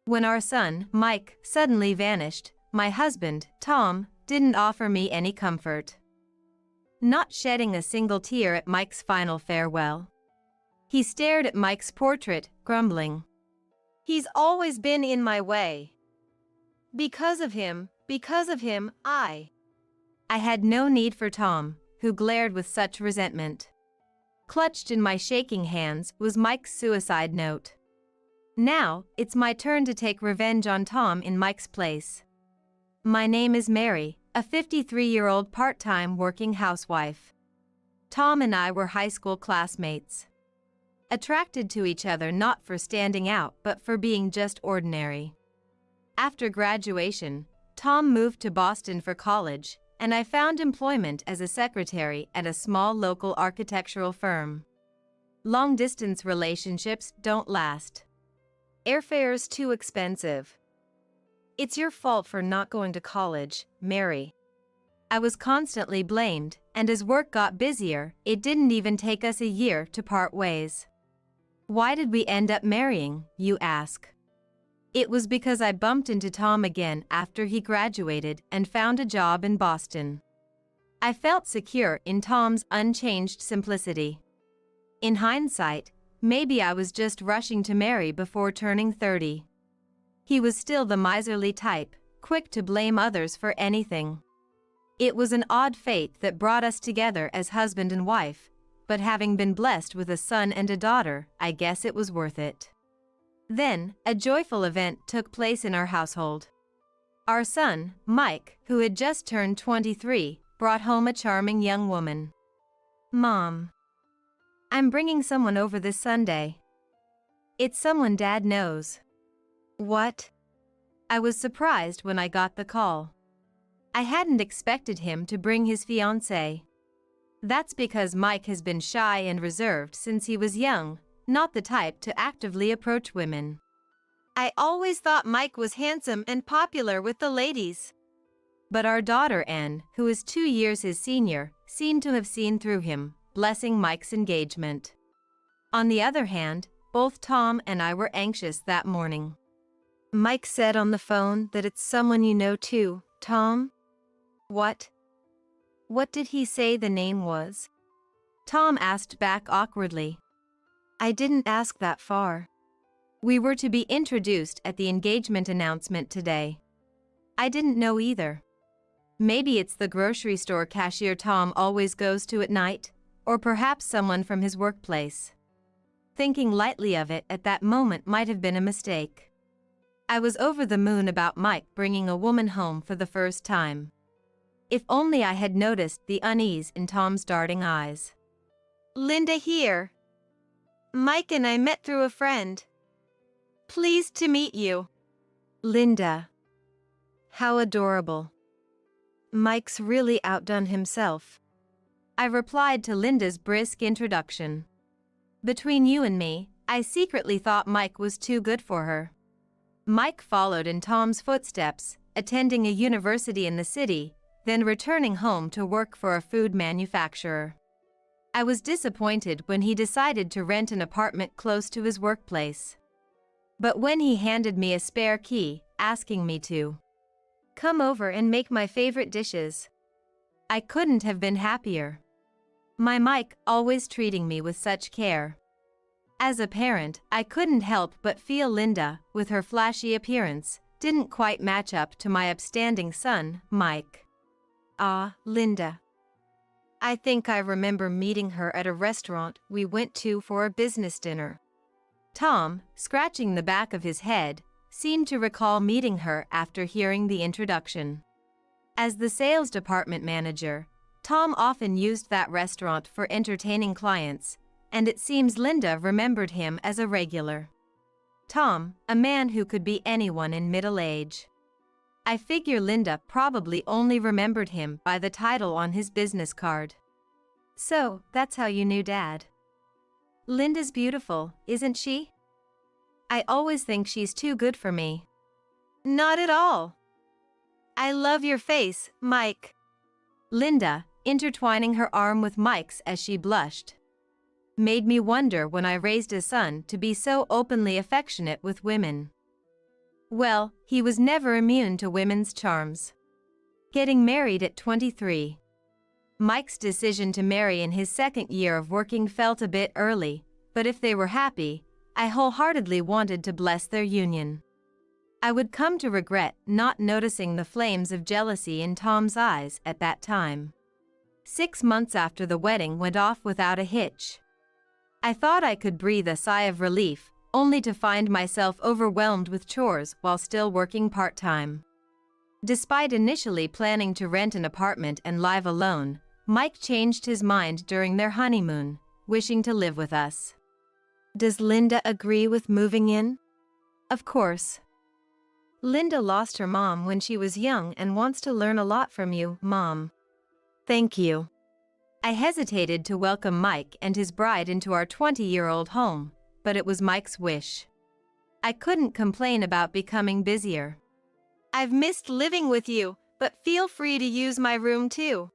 When our son, Mike, suddenly vanished, my husband, Tom, didn't offer me any comfort. Not shedding a single tear at Mike's final farewell. He stared at Mike's portrait, grumbling. "He's always been in my way. Because of him, I had no need for Tom, who glared with such resentment. Clutched in my shaking hands was Mike's suicide note. Now, it's my turn to take revenge on Tom in Mike's place. My name is Mary, a 53-year-old part-time working housewife. Tom and I were high school classmates. Attracted to each other not for standing out but for being just ordinary. After graduation, Tom moved to Boston for college, and I found employment as a secretary at a small local architectural firm. Long-distance relationships don't last. Airfare's too expensive. It's your fault for not going to college, Mary. I was constantly blamed, and as work got busier, it didn't even take us a year to part ways. Why did we end up marrying, you ask? It was because I bumped into Tom again after he graduated and found a job in Boston. I felt secure in Tom's unchanged simplicity. In hindsight, maybe I was just rushing to marry before turning 30. He was still the miserly type, quick to blame others for anything. It was an odd fate that brought us together as husband and wife, but having been blessed with a son and a daughter, I guess it was worth it. Then, a joyful event took place in our household. Our son, Mike, who had just turned 23, brought home a charming young woman. "Mom, I'm bringing someone over this Sunday. It's someone Dad knows." "What?" I was surprised when I got the call. I hadn't expected him to bring his fiancée. That's because Mike has been shy and reserved since he was young, not the type to actively approach women. "I always thought Mike was handsome and popular with the ladies." But our daughter Anne, who is 2 years his senior, seemed to have seen through him, blessing Mike's engagement. On the other hand, both Tom and I were anxious that morning. "Mike said on the phone that it's someone you know too, Tom?" "What? What did he say the name was?" Tom asked back awkwardly. "I didn't ask that far. We were to be introduced at the engagement announcement today. I didn't know either. Maybe it's the grocery store cashier Tom always goes to at night, or perhaps someone from his workplace." Thinking lightly of it at that moment might have been a mistake. I was over the moon about Mike bringing a woman home for the first time. If only I had noticed the unease in Tom's darting eyes. "Linda here. Mike and I met through a friend. Pleased to meet you." "Linda. How adorable. Mike's really outdone himself," I replied to Linda's brisk introduction. Between you and me, I secretly thought Mike was too good for her. Mike followed in Tom's footsteps, attending a university in the city, then returning home to work for a food manufacturer. I was disappointed when he decided to rent an apartment close to his workplace. But when he handed me a spare key, asking me to come over and make my favorite dishes, I couldn't have been happier. My Mike always treating me with such care. As a parent, I couldn't help but feel Linda, with her flashy appearance, didn't quite match up to my upstanding son, Mike. Ah, Linda. I think I remember meeting her at a restaurant we went to for a business dinner. Tom, scratching the back of his head, seemed to recall meeting her after hearing the introduction. As the sales department manager, Tom often used that restaurant for entertaining clients, and it seems Linda remembered him as a regular. Tom, a man who could be anyone in middle age. I figure Linda probably only remembered him by the title on his business card. "So, that's how you knew Dad." "Linda's beautiful, isn't she? I always think she's too good for me." "Not at all. I love your face, Mike." Linda, intertwining her arm with Mike's as she blushed, made me wonder when I raised a son to be so openly affectionate with women. Well, he was never immune to women's charms. Getting married at 23. Mike's decision to marry in his second year of working felt a bit early, but if they were happy, I wholeheartedly wanted to bless their union. I would come to regret not noticing the flames of jealousy in Tom's eyes at that time. 6 months after the wedding went off without a hitch. I thought I could breathe a sigh of relief, only to find myself overwhelmed with chores while still working part-time. Despite initially planning to rent an apartment and live alone, Mike changed his mind during their honeymoon, wishing to live with us. Does Linda agree with moving in? Of course. Linda lost her mom when she was young and wants to learn a lot from you, Mom. Thank you. I hesitated to welcome Mike and his bride into our 20-year-old home, but it was Mike's wish. I couldn't complain about becoming busier. I've missed living with you, but feel free to use my room too.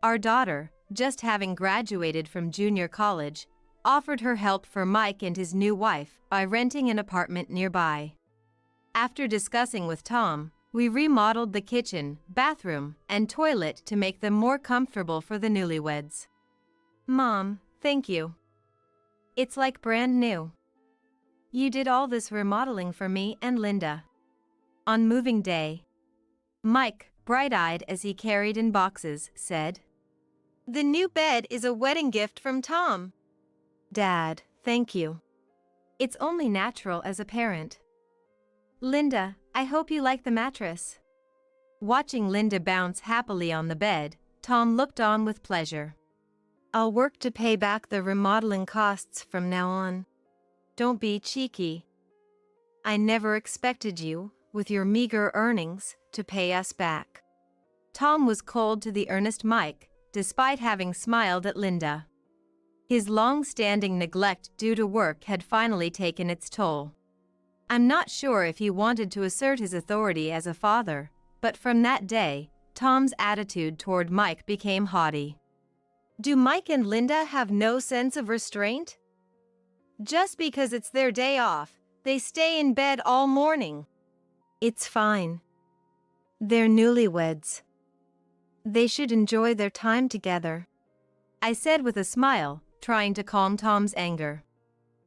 Our daughter, just having graduated from junior college, offered her help for Mike and his new wife by renting an apartment nearby. After discussing with Tom, we remodeled the kitchen, bathroom, and toilet to make them more comfortable for the newlyweds. Mom, thank you. It's like brand new. You did all this remodeling for me and Linda. On moving day, Mike, bright-eyed as he carried in boxes, said, "The new bed is a wedding gift from Tom." Dad, thank you. It's only natural as a parent. Linda, I hope you like the mattress. Watching Linda bounce happily on the bed, Tom looked on with pleasure. I'll work to pay back the remodeling costs from now on. Don't be cheeky. I never expected you, with your meager earnings, to pay us back. Tom was cold to the earnest Mike, despite having smiled at Linda. His long-standing neglect due to work had finally taken its toll. I'm not sure if he wanted to assert his authority as a father, but from that day, Tom's attitude toward Mike became haughty. Do Mike and Linda have no sense of restraint? Just because it's their day off, they stay in bed all morning. It's fine. They're newlyweds. They should enjoy their time together, I said with a smile, trying to calm Tom's anger.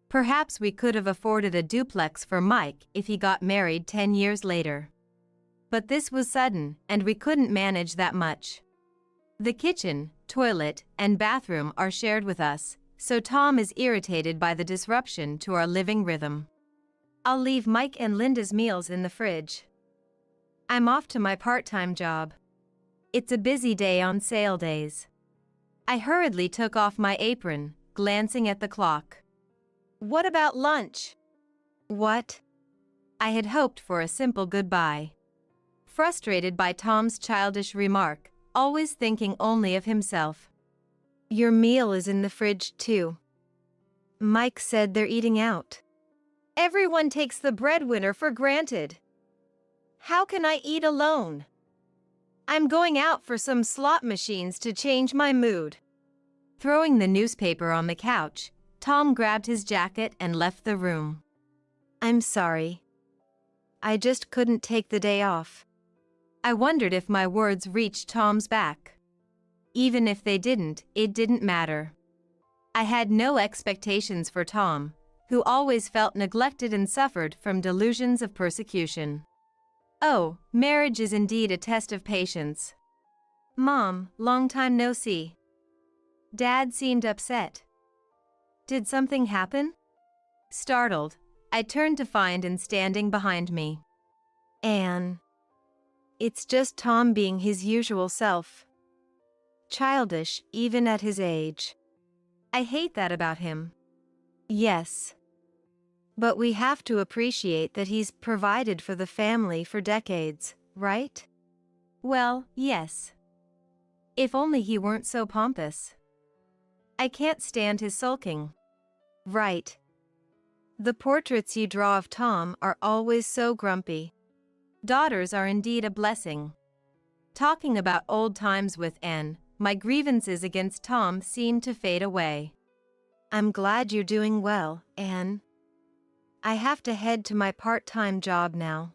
Perhaps we could have afforded a duplex for Mike if he got married 10 years later. But this was sudden, and we couldn't manage that much. The kitchen, toilet, and bathroom are shared with us, so Tom is irritated by the disruption to our living rhythm. I'll leave Mike and Linda's meals in the fridge. I'm off to my part-time job. It's a busy day on sale days. I hurriedly took off my apron, glancing at the clock. What about lunch? What? I had hoped for a simple goodbye. Frustrated by Tom's childish remark, always thinking only of himself. Your meal is in the fridge too. Mike said they're eating out. Everyone takes the breadwinner for granted. How can I eat alone? I'm going out for some slot machines to change my mood. Throwing the newspaper on the couch, Tom grabbed his jacket and left the room. I'm sorry. I just couldn't take the day off. I wondered if my words reached Tom's back. Even if they didn't, it didn't matter. I had no expectations for Tom, who always felt neglected and suffered from delusions of persecution. Oh, marriage is indeed a test of patience. Mom, long time no see. Dad seemed upset. Did something happen? Startled, I turned to find Anne standing behind me. Anne. It's just Tom being his usual self. Childish, even at his age. I hate that about him. Yes. But we have to appreciate that he's provided for the family for decades, right? Well, yes. If only he weren't so pompous. I can't stand his sulking. Right. The portraits you draw of Tom are always so grumpy. Daughters are indeed a blessing. Talking about old times with Anne, my grievances against Tom seemed to fade away. I'm glad you're doing well, Anne. I have to head to my part-time job now.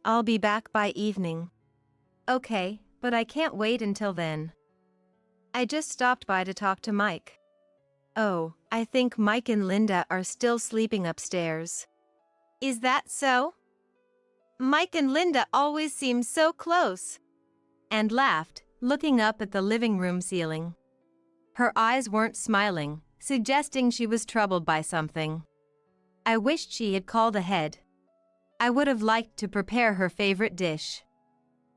I'll be back by evening. Okay, but I can't wait until then. I just stopped by to talk to Mike. Oh, I think Mike and Linda are still sleeping upstairs. Is that so? Mike and Linda always seem so close. And laughed, looking up at the living room ceiling. Her eyes weren't smiling, suggesting she was troubled by something. I wished she had called ahead. I would have liked to prepare her favorite dish.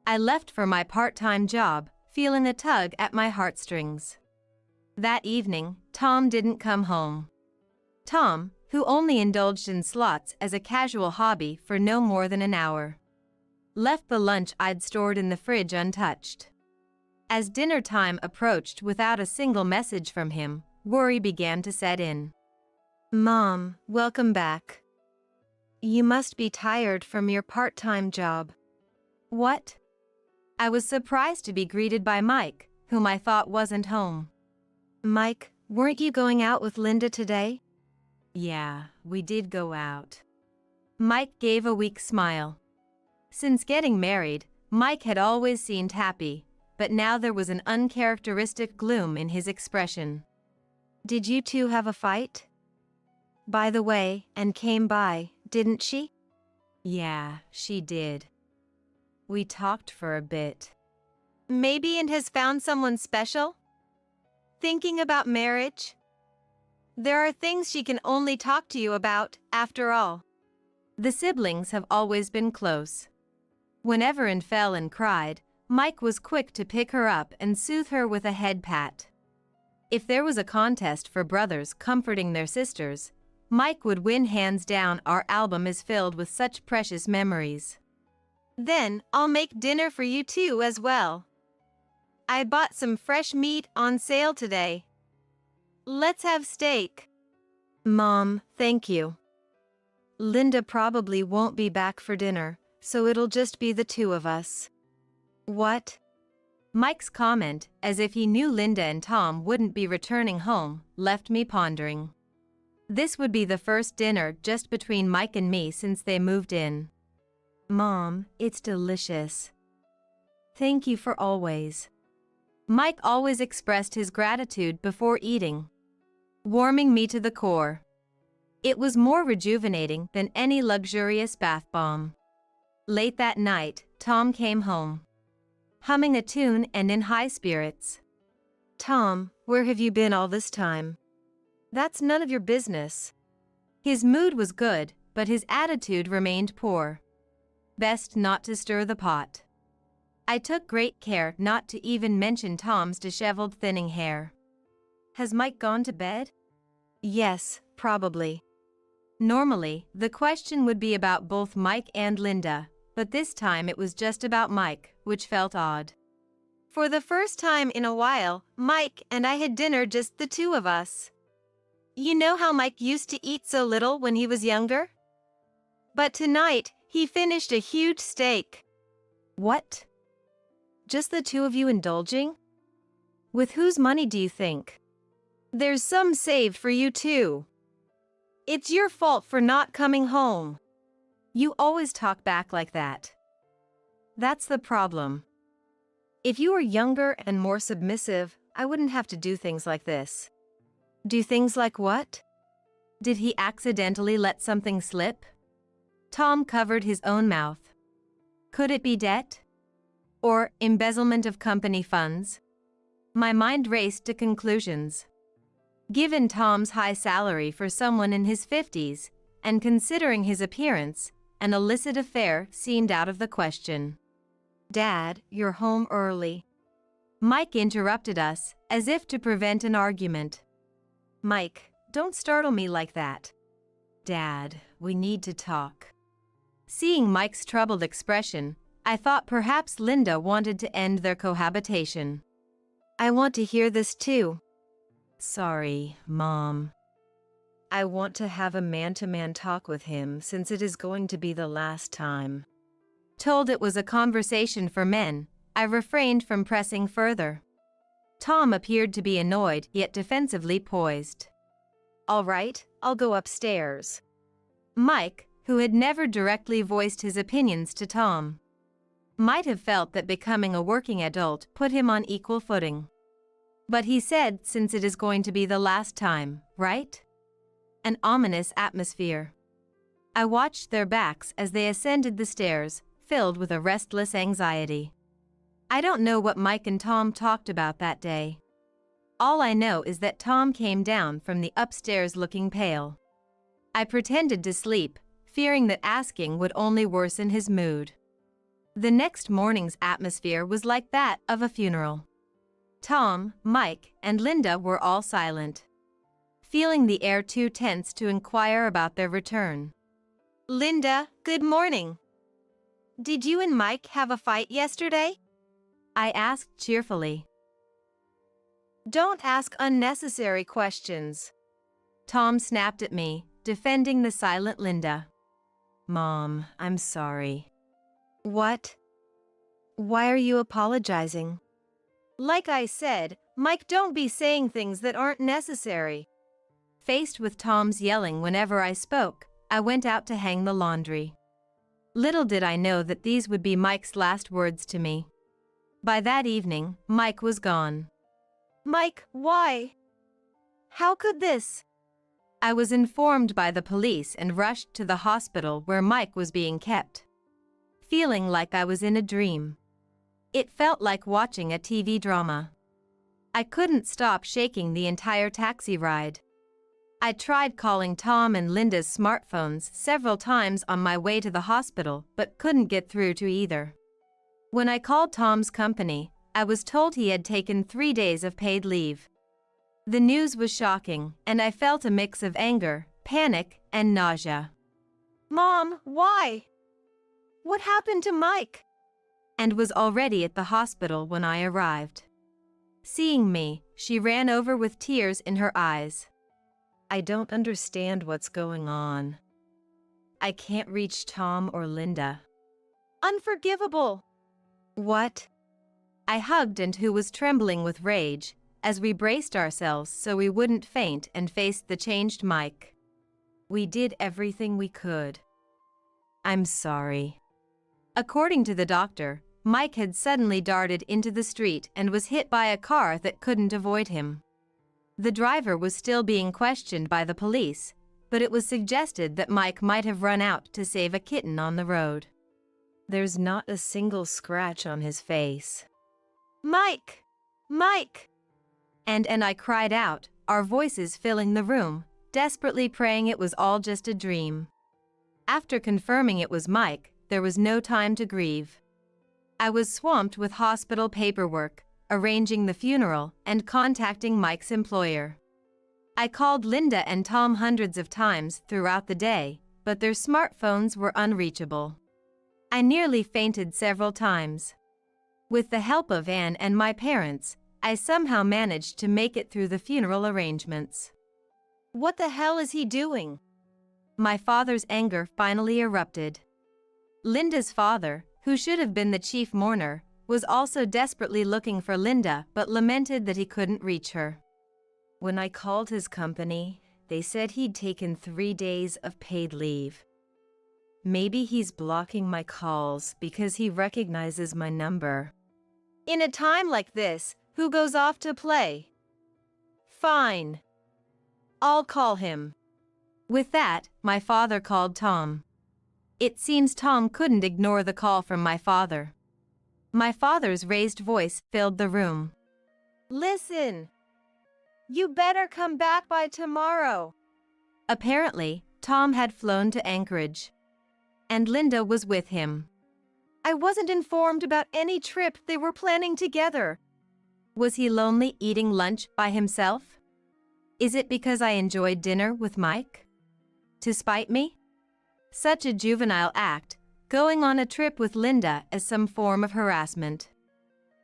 I left for my part-time job, feeling a tug at my heartstrings. That evening, Tom didn't come home. Tom, who only indulged in slots as a casual hobby for no more than an hour, left the lunch I'd stored in the fridge untouched. As dinner time approached without a single message from him, worry began to set in. Mom, welcome back. You must be tired from your part-time job. What? I was surprised to be greeted by Mike, whom I thought wasn't home. Mike, weren't you going out with Linda today? Yeah, we did go out. Mike gave a weak smile. Since getting married, Mike had always seemed happy, but now there was an uncharacteristic gloom in his expression. Did you two have a fight? By the way, Anne came by, didn't she? Yeah, she did. We talked for a bit. Maybe Anne has found someone special? Thinking about marriage? There are things she can only talk to you about, after all. The siblings have always been close. Whenever Anne fell and cried, Mike was quick to pick her up and soothe her with a head pat. If there was a contest for brothers comforting their sisters, Mike would win hands down. Our album is filled with such precious memories. Then, I'll make dinner for you two as well. I bought some fresh meat on sale today. Let's have steak. Mom, thank you. Linda probably won't be back for dinner, so it'll just be the two of us. What? Mike's comment, as if he knew Linda and Tom wouldn't be returning home, left me pondering. This would be the first dinner just between Mike and me since they moved in. Mom, it's delicious. Thank you for always. Mike always expressed his gratitude before eating, warming me to the core. It was more rejuvenating than any luxurious bath bomb. Late that night, Tom came home, humming a tune and in high spirits. Tom, where have you been all this time? That's none of your business. His mood was good, but his attitude remained poor. Best not to stir the pot. I took great care not to even mention Tom's disheveled thinning hair. Has Mike gone to bed? Yes, probably. Normally, the question would be about both Mike and Linda, but this time it was just about Mike, which felt odd. For the first time in a while, Mike and I had dinner just the two of us. You know how Mike used to eat so little when he was younger? But tonight, he finished a huge steak. What? Just the two of you indulging? With whose money do you think? There's some saved for you too. It's your fault for not coming home. You always talk back like that. That's the problem. If you were younger and more submissive, I wouldn't have to do things like this. Do things like what? Did he accidentally let something slip? Tom covered his own mouth. Could it be debt? Or embezzlement of company funds? My mind raced to conclusions. Given Tom's high salary for someone in his 50s, and considering his appearance, an illicit affair seemed out of the question. Dad, you're home early. Mike interrupted us, as if to prevent an argument. Mike, don't startle me like that. Dad, we need to talk. Seeing Mike's troubled expression, I thought perhaps Linda wanted to end their cohabitation. I want to hear this too. Sorry, Mom. I want to have a man-to-man talk with him since it is going to be the last time. Told it was a conversation for men, I refrained from pressing further. Tom appeared to be annoyed yet defensively poised. All right, I'll go upstairs. Mike, who had never directly voiced his opinions to Tom, might have felt that becoming a working adult put him on equal footing. But he said, since it is going to be the last time, right? An ominous atmosphere. I watched their backs as they ascended the stairs, filled with a restless anxiety. I don't know what Mike and Tom talked about that day. All I know is that Tom came down from the upstairs looking pale. I pretended to sleep, fearing that asking would only worsen his mood. The next morning's atmosphere was like that of a funeral. Tom, Mike, and Linda were all silent, feeling the air too tense to inquire about their return. "Linda, good morning. Did you and Mike have a fight yesterday?" I asked cheerfully. "Don't ask unnecessary questions," Tom snapped at me, defending the silent Linda. "Mom, I'm sorry." "What? Why are you apologizing?" "Like I said, Mike, don't be saying things that aren't necessary." Faced with Tom's yelling whenever I spoke, I went out to hang the laundry. Little did I know that these would be Mike's last words to me. By that evening, Mike was gone. "Mike, why? How could this?" I was informed by the police and rushed to the hospital where Mike was being kept, feeling like I was in a dream. It felt like watching a TV drama. I couldn't stop shaking the entire taxi ride. I tried calling Tom and Linda's smartphones several times on my way to the hospital but couldn't get through to either. When I called Tom's company, I was told he had taken 3 days of paid leave. The news was shocking, and I felt a mix of anger, panic, and nausea. "Mom, why? What happened to Mike?" And was already at the hospital when I arrived. Seeing me, she ran over with tears in her eyes. "I don't understand what's going on. I can't reach Tom or Linda." "Unforgivable." "What?" I hugged and who was trembling with rage, as we braced ourselves so we wouldn't faint and faced the changed Mike. "We did everything we could. I'm sorry." According to the doctor, Mike had suddenly darted into the street and was hit by a car that couldn't avoid him. The driver was still being questioned by the police, but it was suggested that Mike might have run out to save a kitten on the road. "There's not a single scratch on his face." "Mike! Mike!" And I cried out, our voices filling the room, desperately praying it was all just a dream. After confirming it was Mike, there was no time to grieve. I was swamped with hospital paperwork, arranging the funeral, and contacting Mike's employer. I called Linda and Tom hundreds of times throughout the day, but their smartphones were unreachable. I nearly fainted several times. With the help of Anne and my parents, I somehow managed to make it through the funeral arrangements. "What the hell is he doing?" My father's anger finally erupted. Linda's father, who should have been the chief mourner, was also desperately looking for Linda but lamented that he couldn't reach her. "When I called his company, they said he'd taken 3 days of paid leave. Maybe he's blocking my calls because he recognizes my number." "In a time like this, who goes off to play?" "Fine. I'll call him." With that, my father called Tom. It seems Tom couldn't ignore the call from my father. My father's raised voice filled the room. "Listen. You better come back by tomorrow." Apparently, Tom had flown to Anchorage, and Linda was with him. "I wasn't informed about any trip they were planning together." Was he lonely eating lunch by himself? Is it because I enjoyed dinner with Mike? To spite me? Such a juvenile act, going on a trip with Linda as some form of harassment.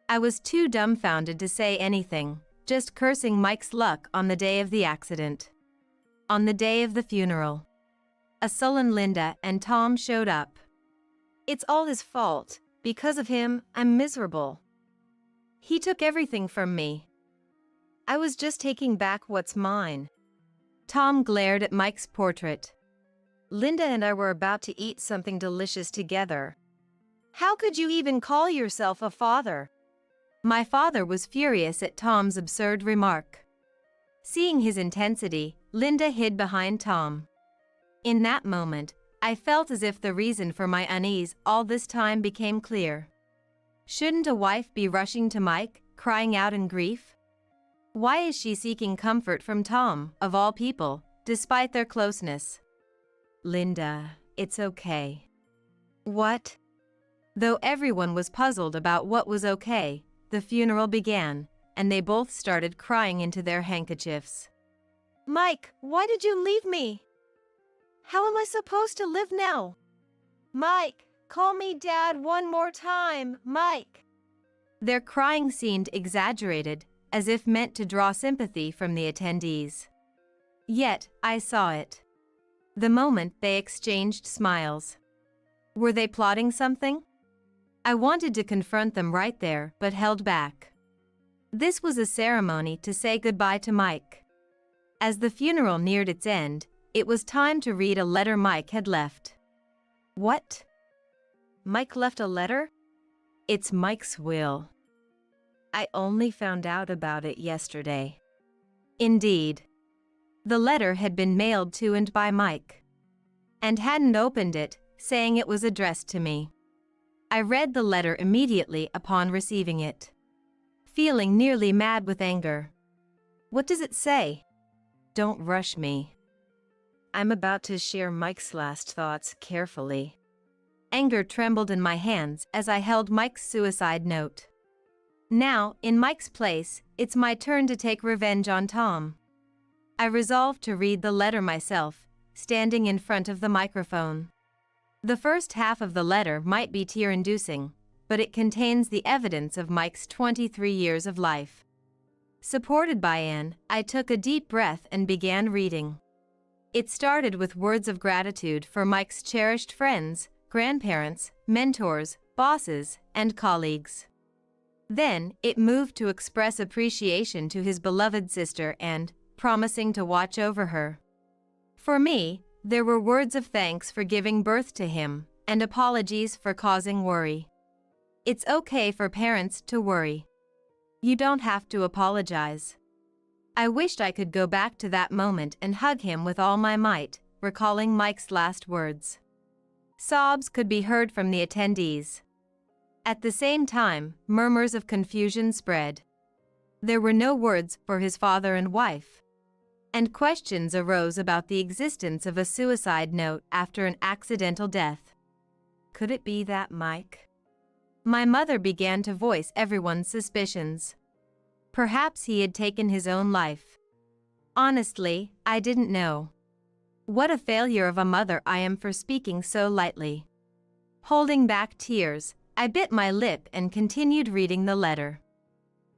I was too dumbfounded to say anything, just cursing Mike's luck on the day of the accident. On the day of the funeral, a sullen Linda and Tom showed up. "It's all his fault. Because of him, I'm miserable. He took everything from me. I was just taking back what's mine." Tom glared at Mike's portrait. Linda and I were about to eat something delicious together. How could you even call yourself a father? My father was furious at Tom's absurd remark. Seeing his intensity, Linda hid behind Tom. In that moment, I felt as if the reason for my unease all this time became clear. Shouldn't a wife be rushing to Mike, crying out in grief? Why is she seeking comfort from Tom, of all people, despite their closeness? Linda, it's okay. What? Though everyone was puzzled about what was okay, the funeral began, and they both started crying into their handkerchiefs. Mike, why did you leave me? How am I supposed to live now? Mike, call me Dad one more time, Mike. Their crying seemed exaggerated, as if meant to draw sympathy from the attendees. Yet, I saw it. The moment they exchanged smiles. Were they plotting something? I wanted to confront them right there, but held back. This was a ceremony to say goodbye to Mike. As the funeral neared its end, it was time to read a letter Mike had left. What? Mike left a letter? It's Mike's will. I only found out about it yesterday. Indeed. The letter had been mailed to and by Mike. And hadn't opened it, saying it was addressed to me. I read the letter immediately upon receiving it, feeling nearly mad with anger. What does it say? Don't rush me. I'm about to share Mike's last thoughts carefully. Anger trembled in my hands as I held Mike's suicide note. Now, in Mike's place, it's my turn to take revenge on Tom. I resolved to read the letter myself, standing in front of the microphone. The first half of the letter might be tear-inducing, but it contains the evidence of Mike's 23 years of life. Supported by Anne, I took a deep breath and began reading. It started with words of gratitude for Mike's cherished friends, grandparents, mentors, bosses, and colleagues. Then, it moved to express appreciation to his beloved sister and, promising to watch over her. For me, there were words of thanks for giving birth to him, and apologies for causing worry. It's okay for parents to worry. You don't have to apologize. I wished I could go back to that moment and hug him with all my might, recalling Mike's last words. Sobs could be heard from the attendees. At the same time, murmurs of confusion spread. There were no words for his father and wife. And questions arose about the existence of a suicide note after an accidental death. Could it be that Mike? My mother began to voice everyone's suspicions. Perhaps he had taken his own life. Honestly, I didn't know. What a failure of a mother I am for speaking so lightly. Holding back tears, I bit my lip and continued reading the letter.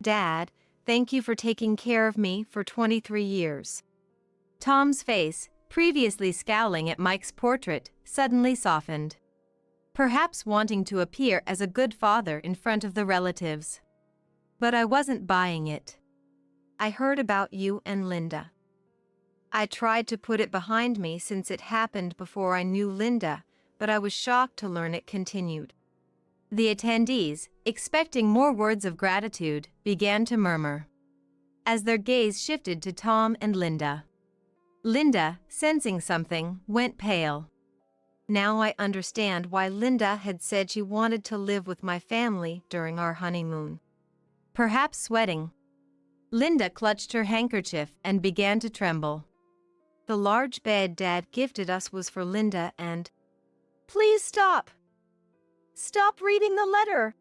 Dad, thank you for taking care of me for 23 years. Tom's face, previously scowling at Mike's portrait, suddenly softened. Perhaps wanting to appear as a good father in front of the relatives. But I wasn't buying it. I heard about you and Linda. I tried to put it behind me since it happened before I knew Linda, but I was shocked to learn it continued. The attendees, expecting more words of gratitude, began to murmur. As their gaze shifted to Tom and Linda. Linda, sensing something, went pale. Now I understand why Linda had said she wanted to live with my family during our honeymoon. Perhaps sweating. Linda clutched her handkerchief and began to tremble. The large bed Dad gifted us was for Linda and... Please stop! Stop reading the letter!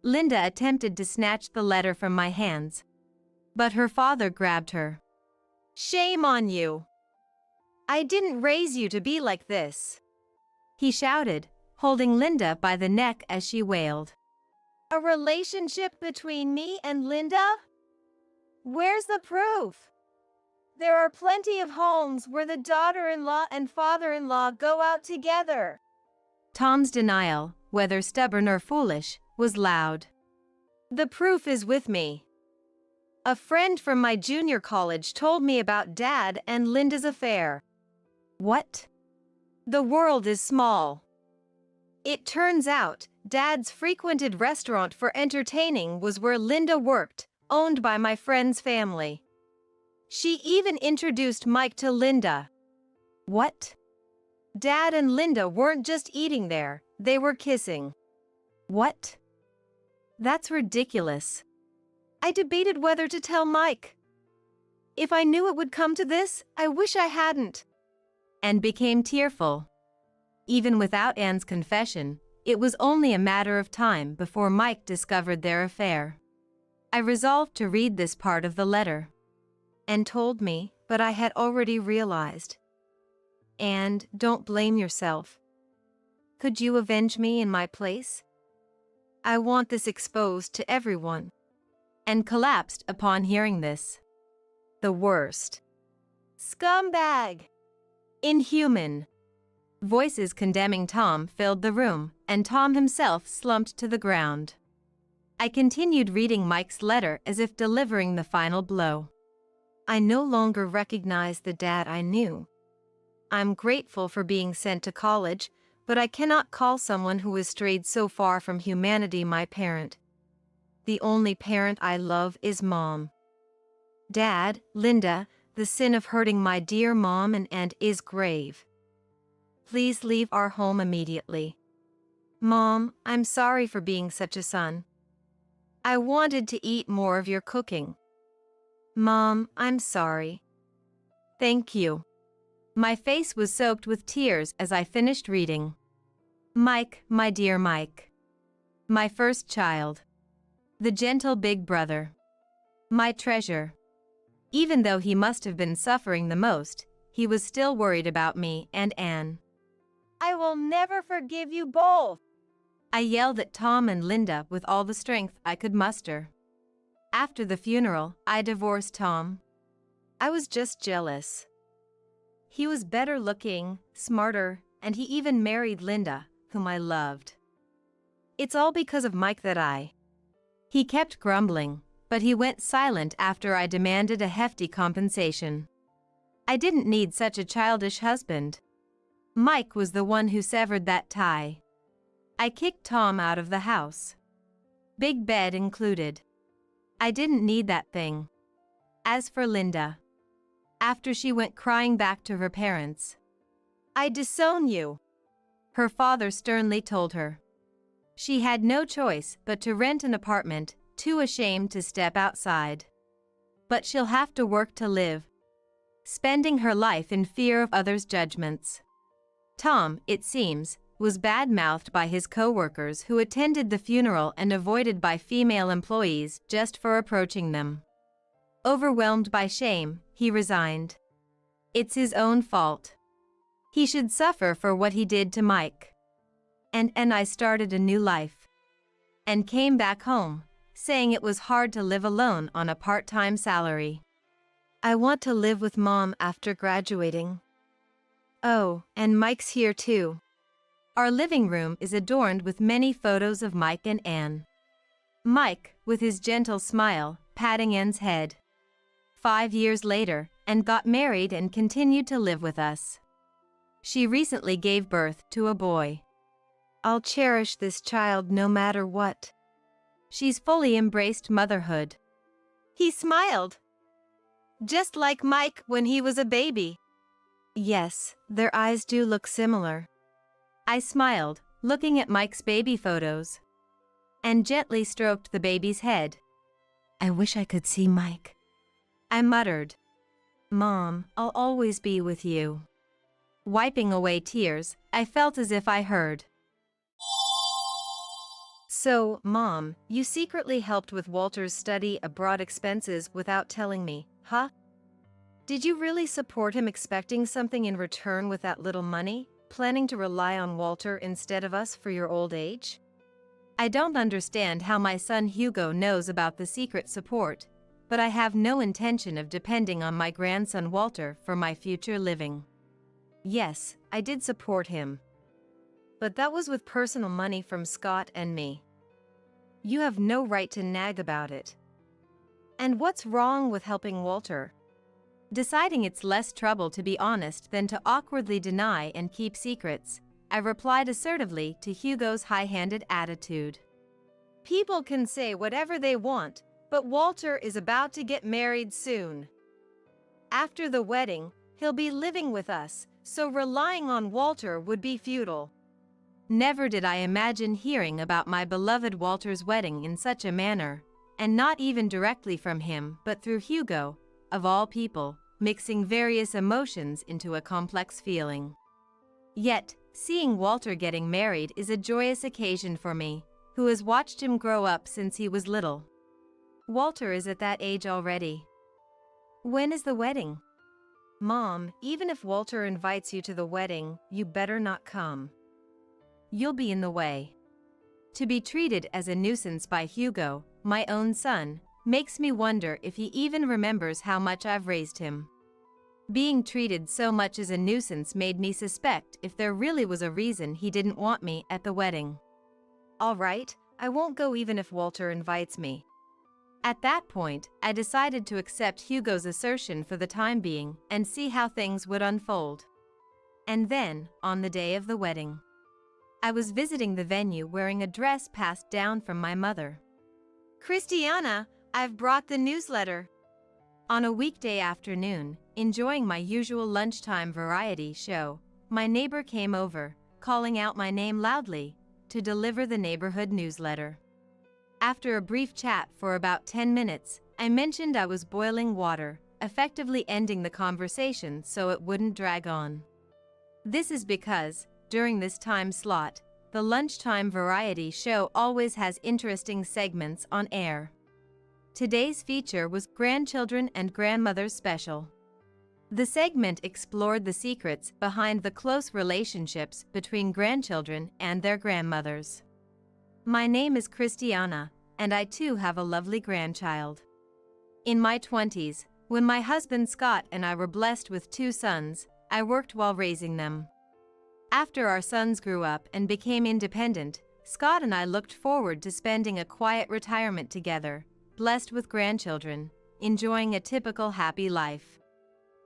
Linda attempted to snatch the letter from my hands. But her father grabbed her. Shame on you! I didn't raise you to be like this! He shouted, holding Linda by the neck as she wailed. A relationship between me and Linda? Where's the proof? There are plenty of homes where the daughter-in-law and father-in-law go out together. Tom's denial, whether stubborn or foolish, was loud. The proof is with me. A friend from my junior college told me about Dad and Linda's affair. What? The world is small. It turns out, Dad's frequented restaurant for entertaining was where Linda worked, owned by my friend's family. She even introduced Mike to Linda. What? Dad and Linda weren't just eating there, they were kissing. What? That's ridiculous. I debated whether to tell Mike. If I knew it would come to this, I wish I hadn't. And became tearful. Even without Anne's confession, it was only a matter of time before Mike discovered their affair. I resolved to read this part of the letter. Anne told me, but I had already realized. And don't blame yourself. Could you avenge me in my place? I want this exposed to everyone. And collapsed upon hearing this. The worst. Scumbag. Inhuman. Voices condemning Tom filled the room, and Tom himself slumped to the ground. I continued reading Mike's letter as if delivering the final blow. I no longer recognized the dad I knew. I'm grateful for being sent to college, but I cannot call someone who has strayed so far from humanity my parent. The only parent I love is Mom. Dad, Linda, the sin of hurting my dear Mom and aunt is grave. Please leave our home immediately. Mom, I'm sorry for being such a son. I wanted to eat more of your cooking. Mom, I'm sorry. Thank you. My face was soaked with tears as I finished reading. Mike, my dear Mike. My first child. The gentle big brother. My treasure. Even though he must have been suffering the most, he was still worried about me and Anne. I will never forgive you both. I yelled at Tom and Linda with all the strength I could muster. After the funeral, I divorced Tom. I was just jealous. He was better looking, smarter, and he even married Linda, whom I loved. It's all because of Mike that He kept grumbling, but he went silent after I demanded a hefty compensation. I didn't need such a childish husband. Mike was the one who severed that tie. I kicked Tom out of the house. Big bed included. I didn't need that thing. As for Linda, after she went crying back to her parents, I disown you, her father sternly told her. She had no choice but to rent an apartment, too ashamed to step outside. But she'll have to work to live, spending her life in fear of others' judgments. Tom, it seems, was bad-mouthed by his co-workers who attended the funeral and avoided by female employees just for approaching them. Overwhelmed by shame, he resigned. It's his own fault. He should suffer for what he did to Mike. And I started a new life. And came back home, saying it was hard to live alone on a part-time salary. I want to live with Mom after graduating. Oh, and Mike's here too. Our living room is adorned with many photos of Mike and Anne. Mike, with his gentle smile, patting Anne's head. 5 years later, Anne got married and continued to live with us. She recently gave birth to a boy. I'll cherish this child no matter what. She's fully embraced motherhood. He smiled. Just like Mike when he was a baby. Yes, their eyes do look similar. I smiled, looking at Mike's baby photos, and gently stroked the baby's head. I wish I could see Mike. I muttered. Mom, I'll always be with you. Wiping away tears, I felt as if I heard. So, Mom, you secretly helped with Walter's study abroad expenses without telling me, huh? Did you really support him expecting something in return with that little money, planning to rely on Walter instead of us for your old age? I don't understand how my son Hugo knows about the secret support, but I have no intention of depending on my grandson Walter for my future living. Yes, I did support him. But that was with personal money from Scott and me. You have no right to nag about it. And what's wrong with helping Walter? Deciding it's less trouble to be honest than to awkwardly deny and keep secrets, I replied assertively to Hugo's high-handed attitude. People can say whatever they want, but Walter is about to get married soon. After the wedding, he'll be living with us, so relying on Walter would be futile. Never did I imagine hearing about my beloved Walter's wedding in such a manner, and not even directly from him but through Hugo, of all people, mixing various emotions into a complex feeling. Yet, seeing Walter getting married is a joyous occasion for me, who has watched him grow up since he was little. Walter is at that age already. When is the wedding? Mom, even if Walter invites you to the wedding, you better not come. You'll be in the way. To be treated as a nuisance by Hugo, my own son, makes me wonder if he even remembers how much I've raised him. Being treated so much as a nuisance made me suspect if there really was a reason he didn't want me at the wedding. All right, I won't go even if Walter invites me. At that point, I decided to accept Hugo's assertion for the time being and see how things would unfold. And then, on the day of the wedding, I was visiting the venue wearing a dress passed down from my mother. Christiana, I've brought the newsletter. On a weekday afternoon, enjoying my usual lunchtime variety show, my neighbor came over, calling out my name loudly, to deliver the neighborhood newsletter. After a brief chat for about 10 minutes, I mentioned I was boiling water, effectively ending the conversation so it wouldn't drag on. This is because, during this time slot, the lunchtime variety show always has interesting segments on air. Today's feature was Grandchildren and Grandmothers Special. The segment explored the secrets behind the close relationships between grandchildren and their grandmothers. My name is Christiana, and I too have a lovely grandchild. In my 20s, when my husband Scott and I were blessed with 2 sons, I worked while raising them. After our sons grew up and became independent, Scott and I looked forward to spending a quiet retirement together, blessed with grandchildren, enjoying a typical happy life.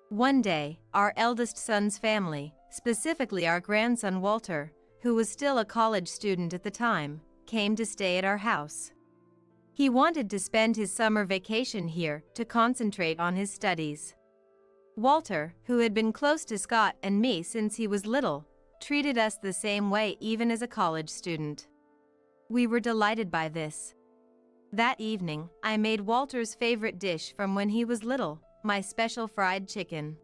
One day, our eldest son's family, specifically our grandson Walter, who was still a college student at the time, came to stay at our house. He wanted to spend his summer vacation here to concentrate on his studies. Walter, who had been close to Scott and me since he was little, treated us the same way even as a college student. We were delighted by this. That evening, I made Walter's favorite dish from when he was little, my special fried chicken.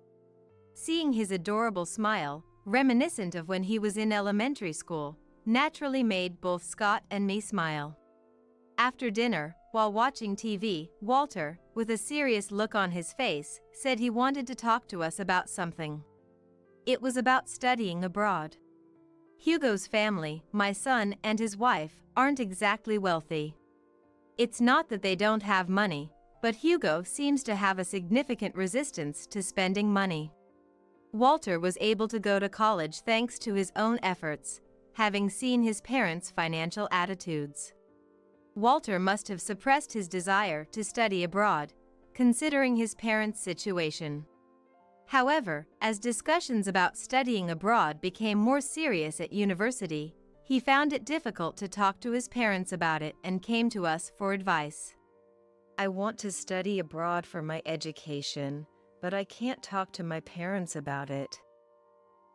Seeing his adorable smile, reminiscent of when he was in elementary school, naturally made both Scott and me smile. After dinner, while watching TV, Walter, with a serious look on his face, said he wanted to talk to us about something. It was about studying abroad. Hugo's family, my son and his wife, aren't exactly wealthy. It's not that they don't have money, but Hugo seems to have a significant resistance to spending money. Walter was able to go to college thanks to his own efforts, having seen his parents' financial attitudes. Walter must have suppressed his desire to study abroad, considering his parents' situation. However, as discussions about studying abroad became more serious at university, he found it difficult to talk to his parents about it and came to us for advice. I want to study abroad for my education, but I can't talk to my parents about it.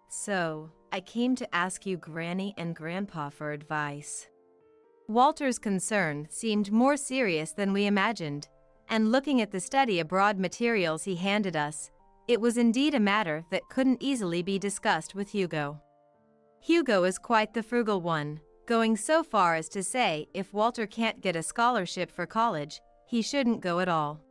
So, I came to ask you, Granny and Grandpa, for advice. Walter's concern seemed more serious than we imagined, and looking at the study abroad materials he handed us, it was indeed a matter that couldn't easily be discussed with Hugo. Hugo is quite the frugal one, going so far as to say if Walter can't get a scholarship for college, he shouldn't go at all.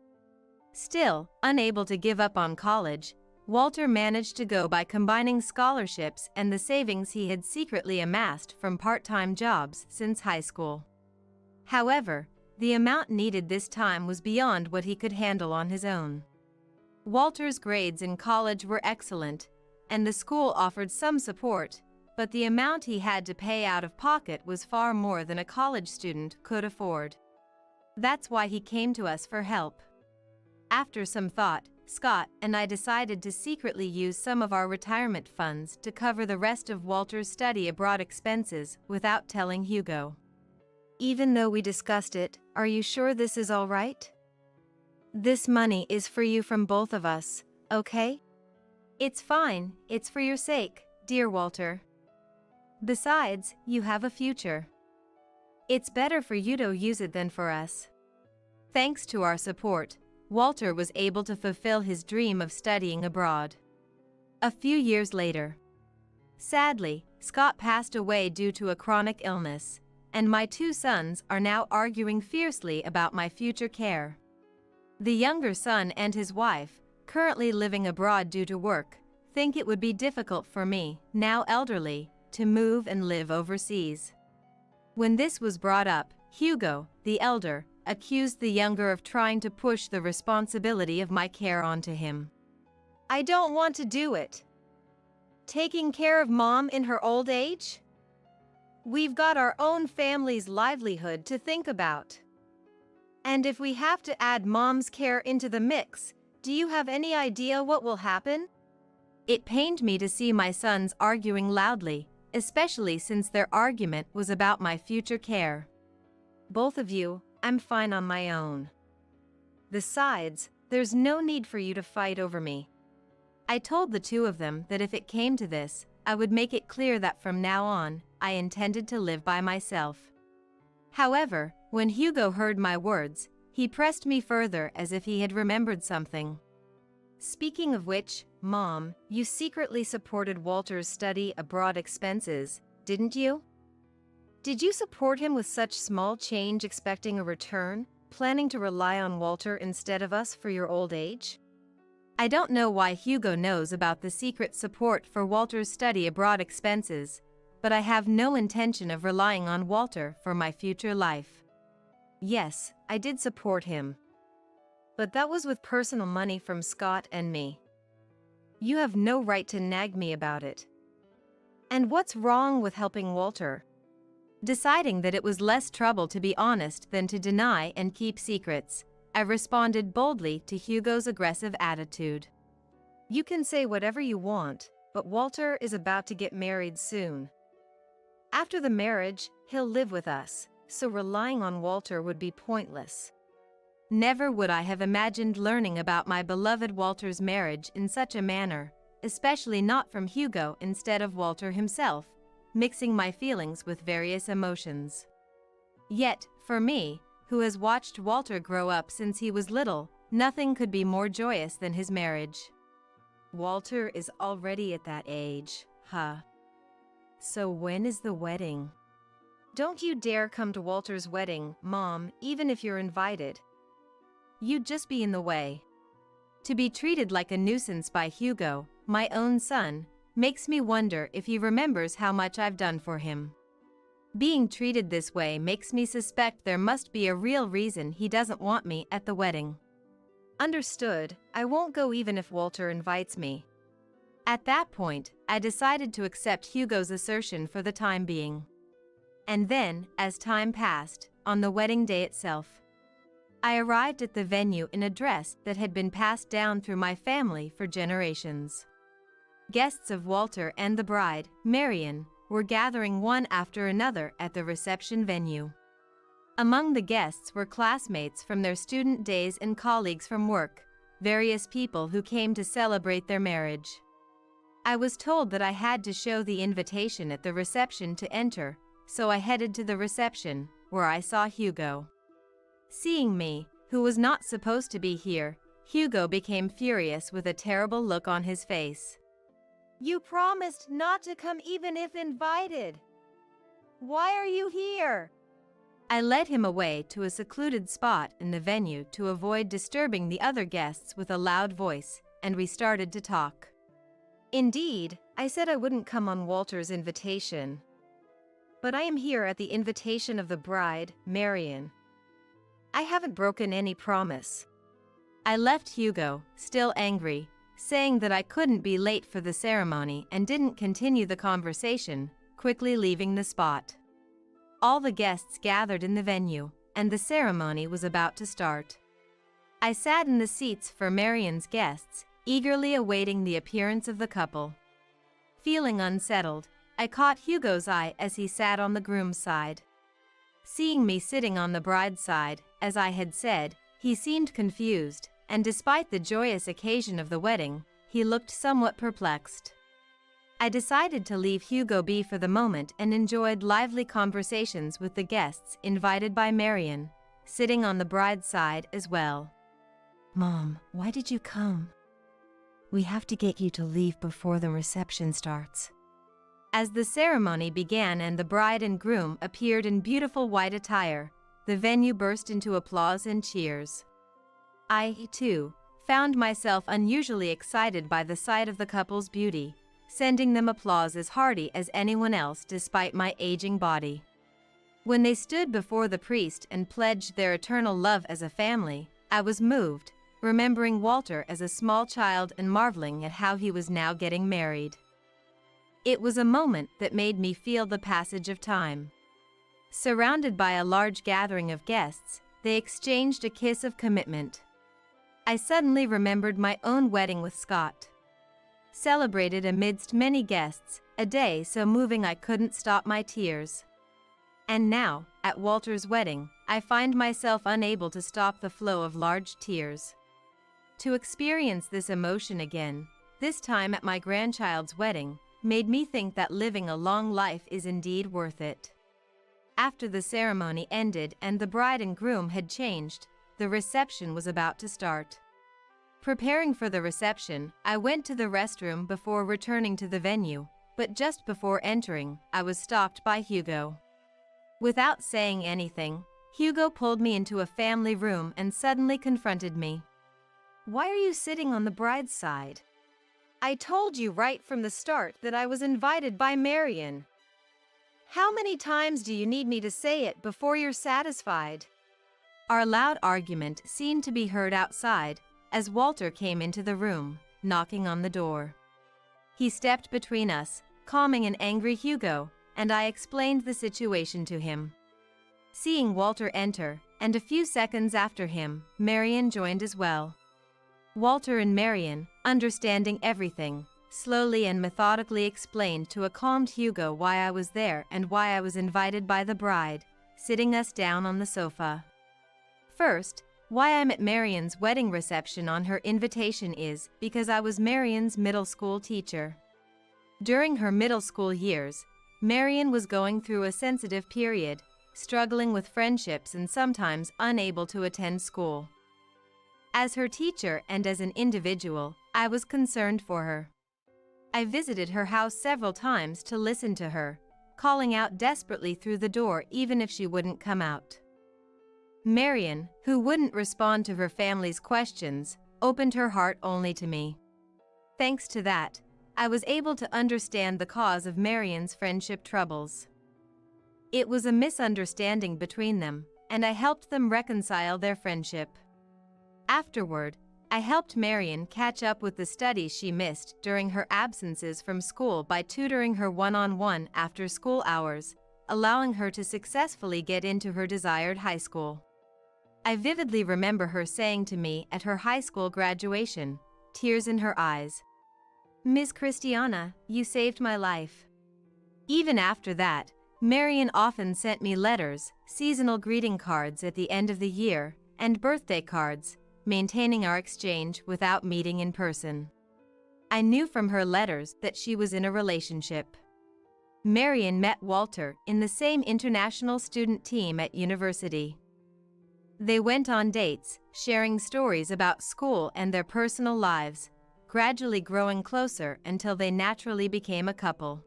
Still, unable to give up on college, Walter managed to go by combining scholarships and the savings he had secretly amassed from part-time jobs since high school. However, the amount needed this time was beyond what he could handle on his own. Walter's grades in college were excellent, and the school offered some support, but the amount he had to pay out of pocket was far more than a college student could afford. That's why he came to us for help. After some thought, Scott and I decided to secretly use some of our retirement funds to cover the rest of Walter's study abroad expenses without telling Hugo. Even though we discussed it, are you sure this is all right? This money is for you from both of us, okay? It's fine, it's for your sake, dear Walter. Besides, you have a future. It's better for you to use it than for us. Thanks to our support, Walter was able to fulfill his dream of studying abroad. A few years later, sadly, Scott passed away due to a chronic illness, and my two sons are now arguing fiercely about my future care. The younger son and his wife, currently living abroad due to work, think it would be difficult for me, now elderly, to move and live overseas. When this was brought up, Hugo, the elder, accused the younger of trying to push the responsibility of my care onto him. I don't want to do it. Taking care of Mom in her old age? We've got our own family's livelihood to think about. And if we have to add Mom's care into the mix, do you have any idea what will happen? It pained me to see my sons arguing loudly, especially since their argument was about my future care. Both of you, I'm fine on my own. Besides, there's no need for you to fight over me. I told the two of them that if it came to this, I would make it clear that from now on, I intended to live by myself. However, when Hugo heard my words, he pressed me further as if he had remembered something. Speaking of which, Mom, you secretly supported Walter's study abroad expenses, didn't you? Did you support him with such small change expecting a return, planning to rely on Walter instead of us for your old age? I don't know why Hugo knows about the secret support for Walter's study abroad expenses, but I have no intention of relying on Walter for my future life. Yes, I did support him. But that was with personal money from Scott and me. You have no right to nag me about it. And what's wrong with helping Walter? Deciding that it was less trouble to be honest than to deny and keep secrets, I responded boldly to Hugo's aggressive attitude. You can say whatever you want, but Walter is about to get married soon. After the marriage, he'll live with us, so relying on Walter would be pointless. Never would I have imagined learning about my beloved Walter's marriage in such a manner, especially not from Hugo instead of Walter himself, mixing my feelings with various emotions. Yet, for me, who has watched Walter grow up since he was little, nothing could be more joyous than his marriage. Walter is already at that age, huh? So when is the wedding? Don't you dare come to Walter's wedding, Mom, even if you're invited. You'd just be in the way. To be treated like a nuisance by Hugo, my own son, makes me wonder if he remembers how much I've done for him. Being treated this way makes me suspect there must be a real reason he doesn't want me at the wedding. Understood, I won't go even if Walter invites me. At that point, I decided to accept Hugo's assertion for the time being. And then, as time passed, on the wedding day itself, I arrived at the venue in a dress that had been passed down through my family for generations. Guests of Walter and the bride, Marion, were gathering one after another at the reception venue. Among the guests were classmates from their student days and colleagues from work, various people who came to celebrate their marriage. I was told that I had to show the invitation at the reception to enter, so I headed to the reception, where I saw Hugo. Seeing me, who was not supposed to be here, Hugo became furious with a terrible look on his face. You promised not to come even if invited. Why are you here? I led him away to a secluded spot in the venue to avoid disturbing the other guests with a loud voice, and we started to talk. Indeed, I said I wouldn't come on Walter's invitation. But I am here at the invitation of the bride, Marion. I haven't broken any promise. I left Hugo, still angry, saying that I couldn't be late for the ceremony and didn't continue the conversation, quickly leaving the spot. All the guests gathered in the venue, and the ceremony was about to start. I sat in the seats for Marian's guests, eagerly awaiting the appearance of the couple. Feeling unsettled, I caught Hugo's eye as he sat on the groom's side. Seeing me sitting on the bride's side, as I had said, he seemed confused, and despite the joyous occasion of the wedding, he looked somewhat perplexed. I decided to leave Hugo be for the moment and enjoyed lively conversations with the guests invited by Marian, sitting on the bride's side as well. Mom, why did you come? We have to get you to leave before the reception starts. As the ceremony began and the bride and groom appeared in beautiful white attire, the venue burst into applause and cheers. I, too, found myself unusually excited by the sight of the couple's beauty, sending them applause as hearty as anyone else despite my aging body. When they stood before the priest and pledged their eternal love as a family, I was moved, remembering Walter as a small child and marveling at how he was now getting married. It was a moment that made me feel the passage of time. Surrounded by a large gathering of guests, they exchanged a kiss of commitment. I suddenly remembered my own wedding with Scott. Celebrated amidst many guests, a day so moving I couldn't stop my tears. And now, at Walter's wedding, I find myself unable to stop the flow of large tears. To experience this emotion again, this time at my grandchild's wedding, made me think that living a long life is indeed worth it. After the ceremony ended and the bride and groom had changed, the reception was about to start. Preparing for the reception, I went to the restroom before returning to the venue, but just before entering, I was stopped by Hugo. Without saying anything, Hugo pulled me into a family room and suddenly confronted me. "Why are you sitting on the bride's side? I told you right from the start that I was invited by Marian. How many times do you need me to say it before you're satisfied?" Our loud argument seemed to be heard outside as Walter came into the room, knocking on the door. He stepped between us, calming an angry Hugo, and I explained the situation to him. Seeing Walter enter, and a few seconds after him, Marian joined as well. Walter and Marian, understanding everything, slowly and methodically explained to a calmed Hugo why I was there and why I was invited by the bride, sitting us down on the sofa. First, why I'm at Marian's wedding reception on her invitation is because I was Marian's middle school teacher. During her middle school years, Marian was going through a sensitive period, struggling with friendships and sometimes unable to attend school. As her teacher and as an individual, I was concerned for her. I visited her house several times to listen to her, calling out desperately through the door even if she wouldn't come out. Marian, who wouldn't respond to her family's questions, opened her heart only to me. Thanks to that, I was able to understand the cause of Marian's friendship troubles. It was a misunderstanding between them, and I helped them reconcile their friendship. Afterward, I helped Marian catch up with the studies she missed during her absences from school by tutoring her one-on-one after school hours, allowing her to successfully get into her desired high school. I vividly remember her saying to me at her high school graduation, tears in her eyes, "Miss Christiana, you saved my life." Even after that, Marian often sent me letters, seasonal greeting cards at the end of the year, and birthday cards, maintaining our exchange without meeting in person. I knew from her letters that she was in a relationship. Marian met Walter in the same international student team at university. They went on dates, sharing stories about school and their personal lives, gradually growing closer until they naturally became a couple.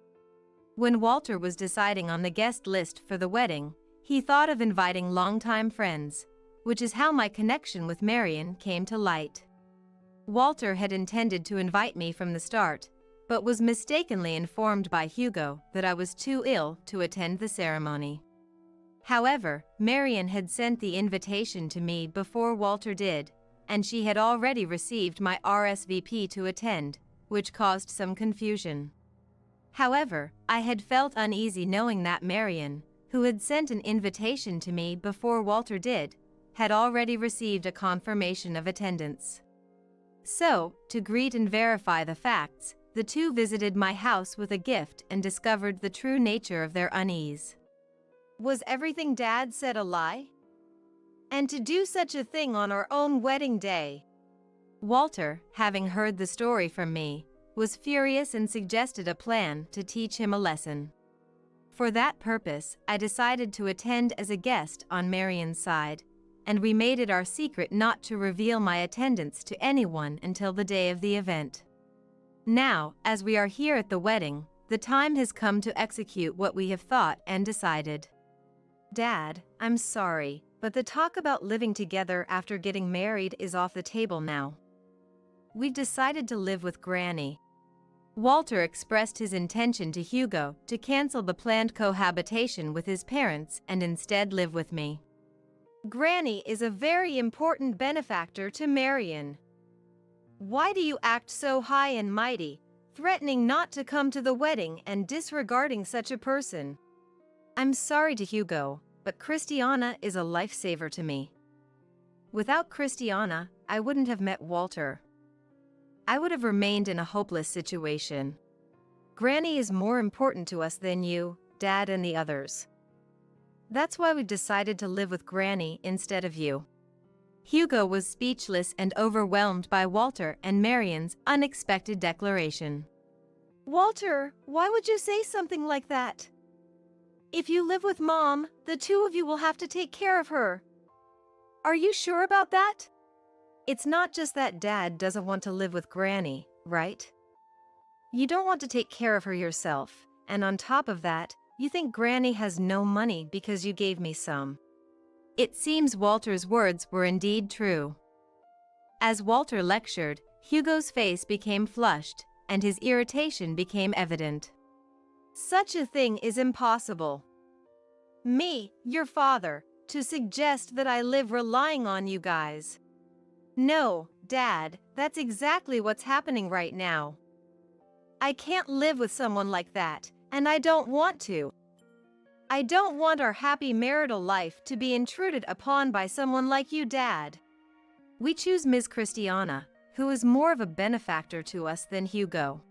When Walter was deciding on the guest list for the wedding, he thought of inviting longtime friends, which is how my connection with Marian came to light. Walter had intended to invite me from the start, but was mistakenly informed by Hugo that I was too ill to attend the ceremony. However, Marian had sent the invitation to me before Walter did, and she had already received my RSVP to attend, which caused some confusion. However, I had felt uneasy knowing that Marian, who had sent an invitation to me before Walter did, had already received a confirmation of attendance. So, to greet and verify the facts, the two visited my house with a gift and discovered the true nature of their unease. Was everything Dad said a lie? And to do such a thing on our own wedding day? Walter, having heard the story from me, was furious and suggested a plan to teach him a lesson. For that purpose, I decided to attend as a guest on Marion's side, and we made it our secret not to reveal my attendance to anyone until the day of the event. Now, as we are here at the wedding, the time has come to execute what we have thought and decided. Dad, I'm sorry, but the talk about living together after getting married is off the table now. We've decided to live with Granny. Walter expressed his intention to Hugo to cancel the planned cohabitation with his parents and instead live with me. Granny is a very important benefactor to Marion. Why do you act so high and mighty, threatening not to come to the wedding and disregarding such a person? I'm sorry to Hugo, but Christiana is a lifesaver to me. Without Christiana, I wouldn't have met Walter. I would have remained in a hopeless situation. Granny is more important to us than you, Dad, and the others. That's why we decided to live with Granny instead of you. Hugo was speechless and overwhelmed by Walter and Marion's unexpected declaration. Walter, why would you say something like that? If you live with Mom, the two of you will have to take care of her. Are you sure about that? It's not just that Dad doesn't want to live with Granny, right? You don't want to take care of her yourself, and on top of that, you think Granny has no money because you gave me some. It seems Walter's words were indeed true. As Walter lectured, Hugo's face became flushed, and his irritation became evident. Such a thing is impossible. Me, your father, to suggest that I live relying on you guys. No, Dad, that's exactly what's happening right now. I can't live with someone like that, and I don't want to. I don't want our happy marital life to be intruded upon by someone like you, Dad. We choose Ms. Christiana, who is more of a benefactor to us than Hugo.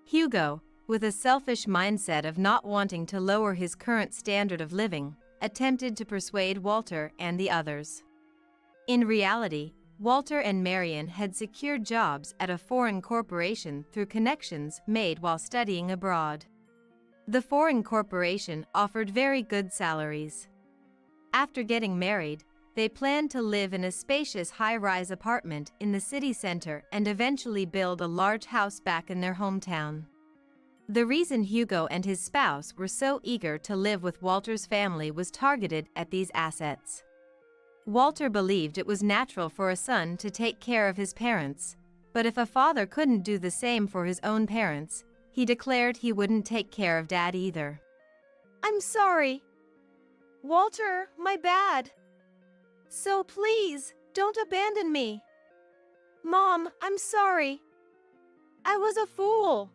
Hugo, with a selfish mindset of not wanting to lower his current standard of living, attempted to persuade Walter and the others. In reality, Walter and Marion had secured jobs at a foreign corporation through connections made while studying abroad. The foreign corporation offered very good salaries. After getting married, they planned to live in a spacious high-rise apartment in the city center and eventually build a large house back in their hometown. The reason Hugo and his spouse were so eager to live with Walter's family was targeted at these assets. Walter believed it was natural for a son to take care of his parents, but if a father couldn't do the same for his own parents, he declared he wouldn't take care of Dad either. I'm sorry. Walter, my bad. So please, don't abandon me. Mom, I'm sorry. I was a fool.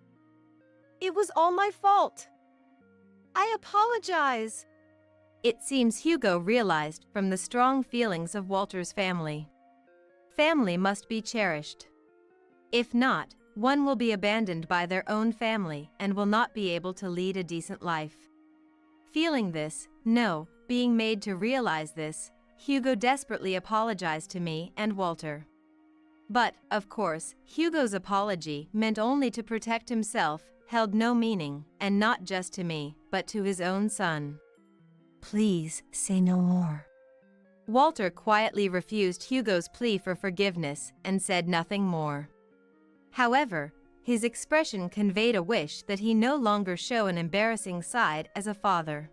It was all my fault. I apologize. It seems Hugo realized from the strong feelings of Walter's family. Family must be cherished. If not, one will be abandoned by their own family and will not be able to lead a decent life. Feeling this, being made to realize this, Hugo desperately apologized to me and Walter. But, of course, Hugo's apology meant only to protect himself, held no meaning, and not just to me, but to his own son. Please, say no more. Walter quietly refused Hugo's plea for forgiveness and said nothing more. However, his expression conveyed a wish that he no longer show an embarrassing side as a father.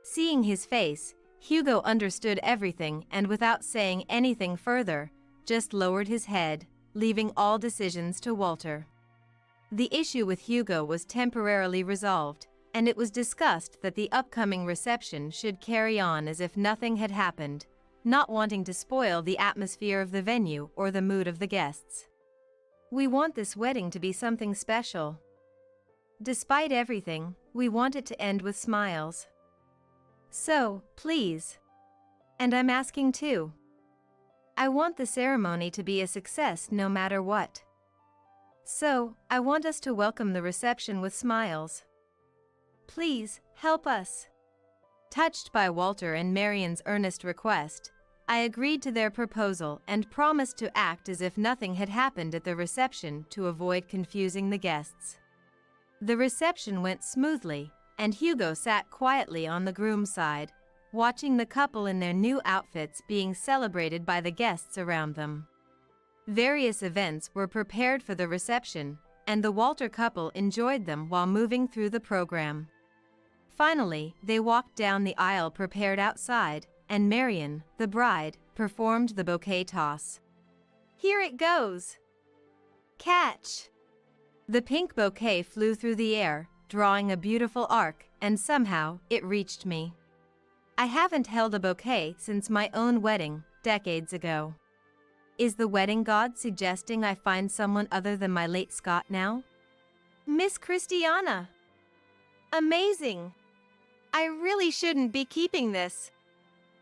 Seeing his face, Hugo understood everything and without saying anything further, just lowered his head, leaving all decisions to Walter. The issue with Hugo was temporarily resolved, and it was discussed that the upcoming reception should carry on as if nothing had happened, not wanting to spoil the atmosphere of the venue or the mood of the guests. We want this wedding to be something special. Despite everything, we want it to end with smiles. So, please, And I'm asking too. I want the ceremony to be a success no matter what. So, I want us to welcome the reception with smiles. Please, help us. Touched by Walter and Marion's earnest request, I agreed to their proposal and promised to act as if nothing had happened at the reception to avoid confusing the guests. The reception went smoothly, and Hugo sat quietly on the groom's side, watching the couple in their new outfits being celebrated by the guests around them. Various events were prepared for the reception, and the Walter couple enjoyed them while moving through the program. Finally, they walked down the aisle prepared outside, and Marion, the bride, performed the bouquet toss. Here it goes! Catch! The pink bouquet flew through the air, drawing a beautiful arc, and somehow, it reached me. I haven't held a bouquet since my own wedding, decades ago. Is the wedding god suggesting I find someone other than my late Scott now? Miss Christiana! Amazing! I really shouldn't be keeping this.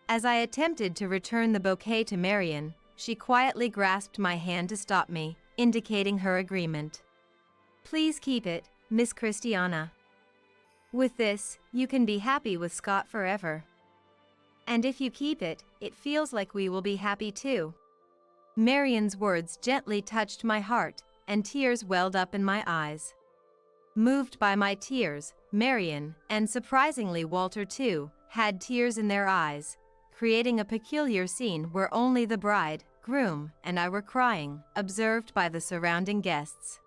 As I attempted to return the bouquet to Marion, she quietly grasped my hand to stop me, indicating her agreement. Please keep it, Miss Christiana. With this, you can be happy with Scott forever. And if you keep it, it feels like we will be happy too. Marion's words gently touched my heart, and tears welled up in my eyes. Moved by my tears, Marion, and surprisingly Walter too, had tears in their eyes, creating a peculiar scene where only the bride, groom, and I were crying, observed by the surrounding guests.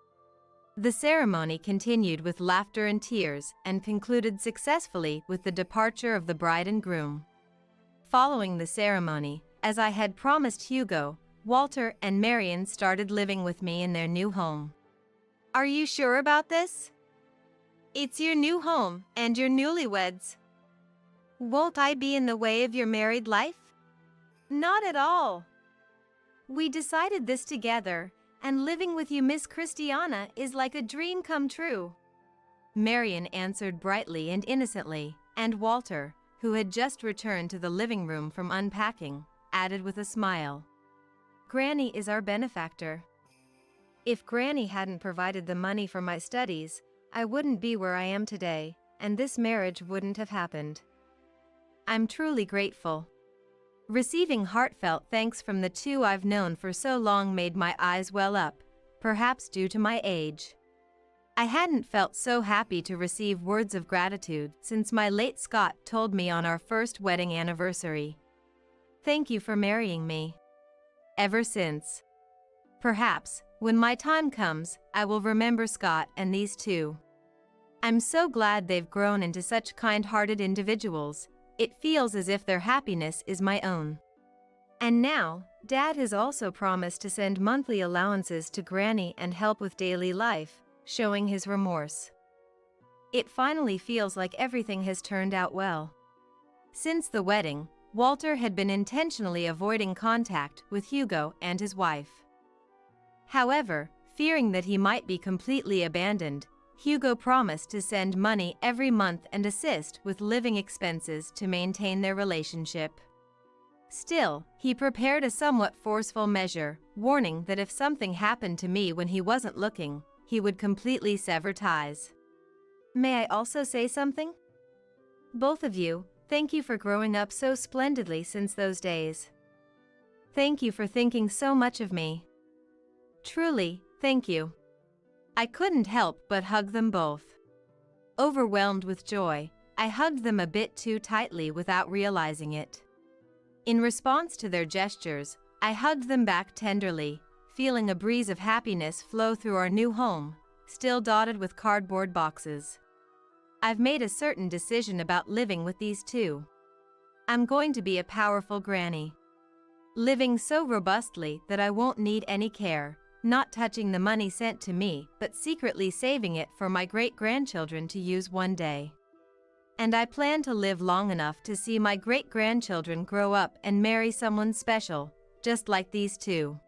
The ceremony continued with laughter and tears, and concluded successfully with the departure of the bride and groom. Following the ceremony, as I had promised Hugo, Walter and Marion started living with me in their new home. Are you sure about this? It's your new home and your newlyweds. Won't I be in the way of your married life? Not at all. We decided this together, and living with you, Miss Christiana, is like a dream come true. Marion answered brightly and innocently, and Walter, who had just returned to the living room from unpacking, added with a smile. Granny is our benefactor. If Granny hadn't provided the money for my studies, I wouldn't be where I am today, and this marriage wouldn't have happened. I'm truly grateful. Receiving heartfelt thanks from the two I've known for so long made my eyes well up, perhaps due to my age. I hadn't felt so happy to receive words of gratitude since my late Scott told me on our first wedding anniversary. Thank you for marrying me. Ever since. Perhaps, when my time comes, I will remember Scott and these two. I'm so glad they've grown into such kind-hearted individuals. It feels as if their happiness is my own. And now, Dad has also promised to send monthly allowances to Granny and help with daily life, showing his remorse. It finally feels like everything has turned out well. Since the wedding, Walter had been intentionally avoiding contact with Hugo and his wife. However, fearing that he might be completely abandoned, Hugo promised to send money every month and assist with living expenses to maintain their relationship. Still, he prepared a somewhat forceful measure, warning that if something happened to me when he wasn't looking, he would completely sever ties. May I also say something? Both of you, thank you for growing up so splendidly since those days. Thank you for thinking so much of me. Truly, thank you. I couldn't help but hug them both. Overwhelmed with joy, I hugged them a bit too tightly without realizing it. In response to their gestures, I hugged them back tenderly, feeling a breeze of happiness flow through our new home, still dotted with cardboard boxes. I've made a certain decision about living with these two. I'm going to be a powerful granny. Living so robustly that I won't need any care, not touching the money sent to me, but secretly saving it for my great-grandchildren to use one day. And I plan to live long enough to see my great-grandchildren grow up and marry someone special, just like these two.